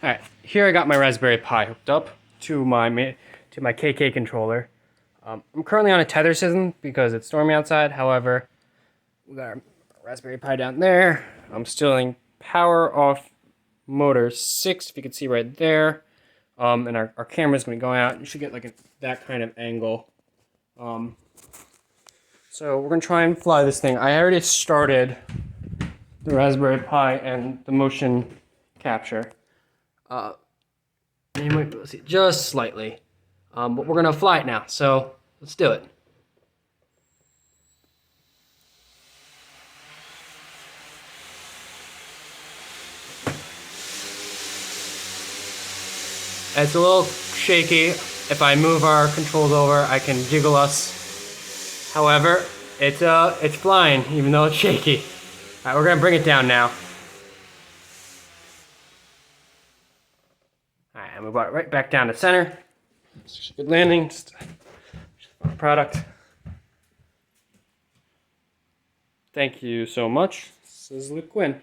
Alright, here I got my Raspberry Pi hooked up to my KK controller. I'm currently on a tether system because it's stormy outside. However, we got our Raspberry Pi down there. I'm still in power off motor 6, if you can see right there. And our camera's going to be going out. You should get like that kind of angle. So we're going to try and fly this thing. I already started the Raspberry Pi and the motion capture. You might be able to see it just slightly. But we're going to fly it now, so let's do it. It's a little shaky. If I move our controls over, I can jiggle us. However, it's flying, even though it's shaky. Alright, we're gonna bring it down now. Alright, and we brought it right back down to center. It's just a good landing, just a product. Thank you so much. This is Luke Quinn.